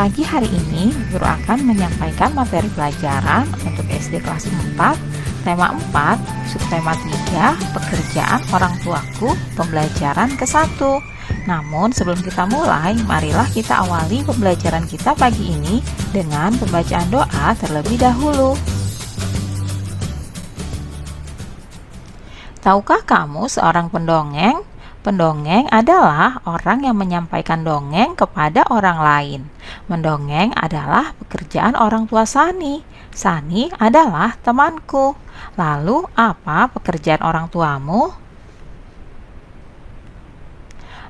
Pagi hari ini, guru akan menyampaikan materi pelajaran untuk SD kelas 4, tema 4, subtema 3, pekerjaan orang tuaku, pembelajaran ke-1. Namun, sebelum kita mulai, marilah kita awali pembelajaran kita pagi ini dengan pembacaan doa terlebih dahulu. Tahukah kamu seorang pendongeng? Pendongeng adalah orang yang menyampaikan dongeng kepada orang lain. Mendongeng adalah pekerjaan orang tua Sani. Sani adalah temanku. Lalu, apa pekerjaan orang tuamu?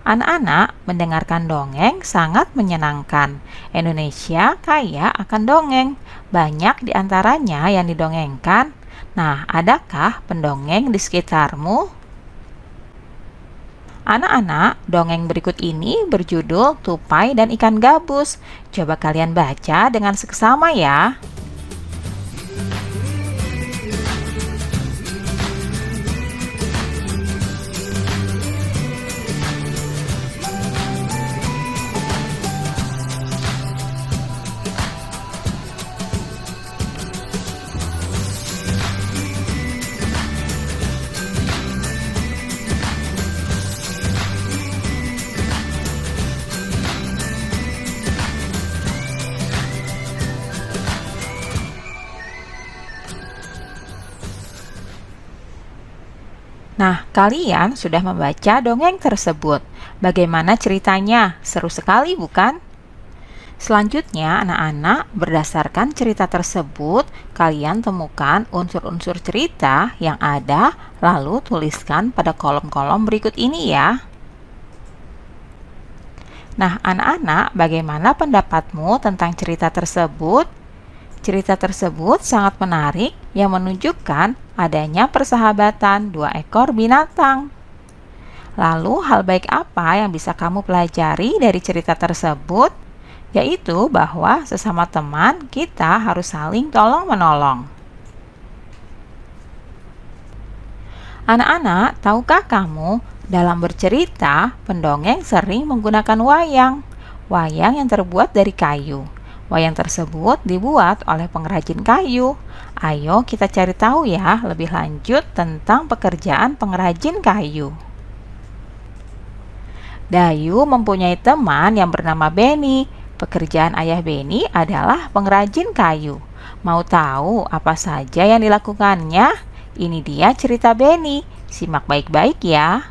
Anak-anak, mendengarkan dongeng sangat menyenangkan. Indonesia kaya akan dongeng. Banyak di antaranya yang didongengkan. Nah, adakah pendongeng di sekitarmu? Anak-anak, dongeng berikut ini berjudul Tupai dan Ikan Gabus. Coba kalian baca dengan seksama ya. Nah, kalian sudah membaca dongeng tersebut. Bagaimana ceritanya? Seru sekali, bukan? Selanjutnya, anak-anak, berdasarkan cerita tersebut, kalian temukan unsur-unsur cerita yang ada, lalu tuliskan pada kolom-kolom berikut ini ya. Nah, anak-anak, bagaimana pendapatmu tentang cerita tersebut? Cerita tersebut sangat menarik yang menunjukkan adanya persahabatan dua ekor binatang. Lalu, hal baik apa yang bisa kamu pelajari dari cerita tersebut? Yaitu bahwa sesama teman kita harus saling tolong-menolong. Anak-anak, tahukah kamu, dalam bercerita, pendongeng sering menggunakan wayang. Wayang yang terbuat dari kayu. Wayang tersebut dibuat oleh pengrajin kayu. Ayo kita cari tahu ya lebih lanjut tentang pekerjaan pengrajin kayu. Dayu mempunyai teman yang bernama Beni. Pekerjaan ayah Beni adalah pengrajin kayu. Mau tahu apa saja yang dilakukannya? Ini dia cerita Beni. Simak baik-baik ya.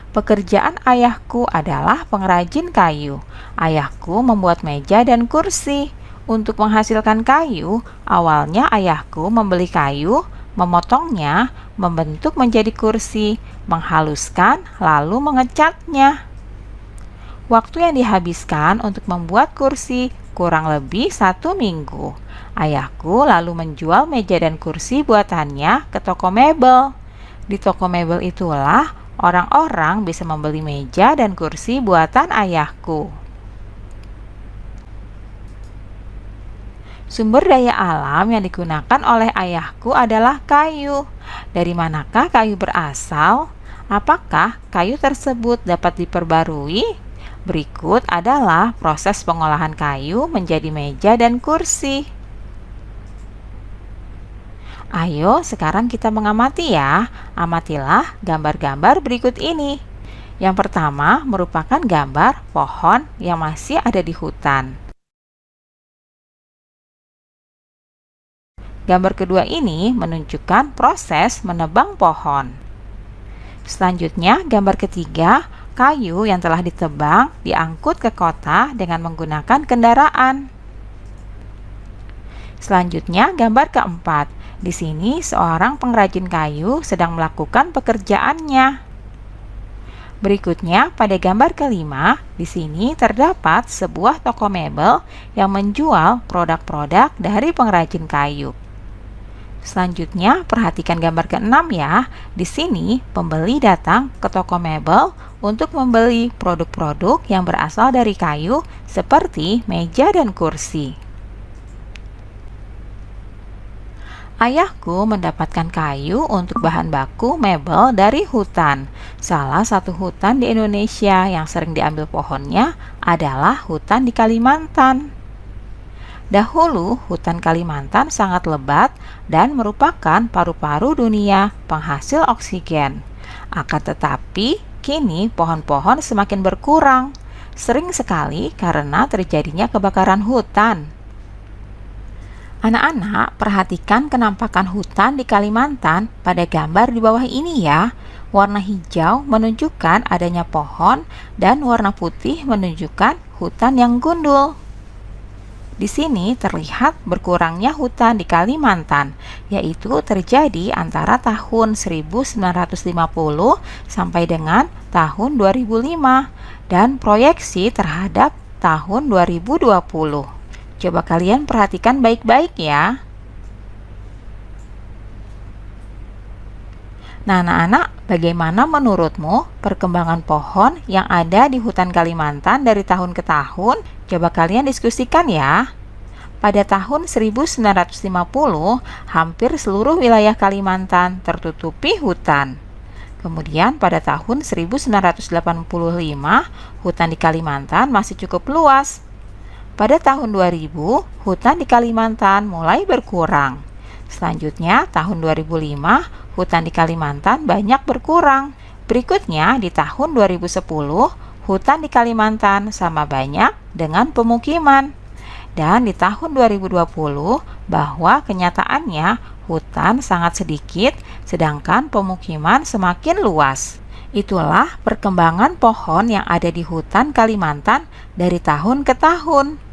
Pekerjaan ayahku adalah pengrajin kayu. Ayahku membuat meja dan kursi. Untuk menghasilkan kayu, awalnya ayahku membeli kayu, memotongnya, membentuk menjadi kursi, menghaluskan, lalu mengecatnya. Waktu yang dihabiskan untuk membuat kursi kurang lebih 1 minggu. Ayahku lalu menjual meja dan kursi buatannya ke toko mebel. Di toko mebel itulah orang-orang bisa membeli meja dan kursi buatan ayahku. Sumber daya alam yang digunakan oleh ayahku adalah kayu. Dari manakah kayu berasal? Apakah kayu tersebut dapat diperbarui? Berikut adalah proses pengolahan kayu menjadi meja dan kursi. Ayo, sekarang kita mengamati ya. Amatilah gambar-gambar berikut ini. Yang pertama merupakan gambar pohon yang masih ada di hutan. Gambar kedua ini menunjukkan proses menebang pohon. Selanjutnya, gambar ketiga, kayu yang telah ditebang diangkut ke kota dengan menggunakan kendaraan. Selanjutnya, gambar keempat. Di sini seorang pengrajin kayu sedang melakukan pekerjaannya. Berikutnya, pada gambar kelima, di sini terdapat sebuah toko mebel yang menjual produk-produk dari pengrajin kayu. Selanjutnya, perhatikan gambar keenam ya. Di sini, pembeli datang ke toko mebel untuk membeli produk-produk yang berasal dari kayu seperti meja dan kursi. Ayahku mendapatkan kayu untuk bahan baku mebel dari hutan. Salah satu hutan di Indonesia yang sering diambil pohonnya adalah hutan di Kalimantan. Dahulu, hutan Kalimantan sangat lebat dan merupakan paru-paru dunia penghasil oksigen. Akan tetapi, kini pohon-pohon semakin berkurang, sering sekali karena terjadinya kebakaran hutan. Anak-anak, perhatikan kenampakan hutan di Kalimantan pada gambar di bawah ini ya. Warna hijau menunjukkan adanya pohon dan warna putih menunjukkan hutan yang gundul. Di sini terlihat berkurangnya hutan di Kalimantan, yaitu terjadi antara tahun 1950 sampai dengan tahun 2005 dan proyeksi terhadap tahun 2020. Coba kalian perhatikan baik-baik ya. Nah, anak-anak, bagaimana menurutmu perkembangan pohon yang ada di hutan Kalimantan dari tahun ke tahun? Coba kalian diskusikan ya. Pada tahun 1950, hampir seluruh wilayah Kalimantan tertutupi hutan. Kemudian pada tahun 1985, hutan di Kalimantan masih cukup luas. Pada tahun 2000, hutan di Kalimantan mulai berkurang. Selanjutnya, tahun 2005, hutan di Kalimantan banyak berkurang. Berikutnya, di tahun 2010, hutan di Kalimantan sama banyak dengan pemukiman. Dan di tahun 2020, bahwa kenyataannya hutan sangat sedikit, sedangkan pemukiman semakin luas. Itulah perkembangan pohon yang ada di hutan Kalimantan dari tahun ke tahun.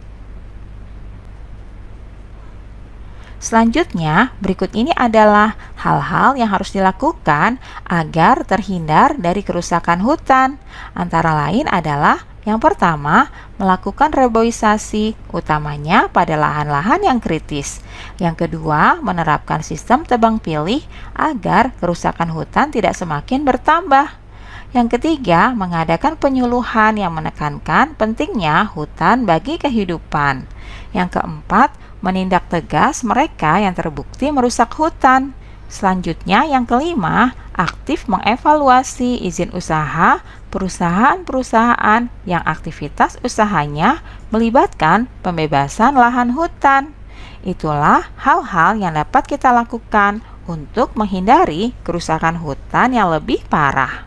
Selanjutnya, berikut ini adalah hal-hal yang harus dilakukan agar terhindar dari kerusakan hutan. Antara lain adalah yang pertama, melakukan reboisasi, utamanya pada lahan-lahan yang kritis. Yang kedua, menerapkan sistem tebang pilih agar kerusakan hutan tidak semakin bertambah. Yang ketiga, mengadakan penyuluhan yang menekankan pentingnya hutan bagi kehidupan. Yang keempat, menindak tegas mereka yang terbukti merusak hutan. Selanjutnya, yang kelima, aktif mengevaluasi izin usaha perusahaan-perusahaan yang aktivitas usahanya melibatkan pembebasan lahan hutan. Itulah hal-hal yang dapat kita lakukan untuk menghindari kerusakan hutan yang lebih parah.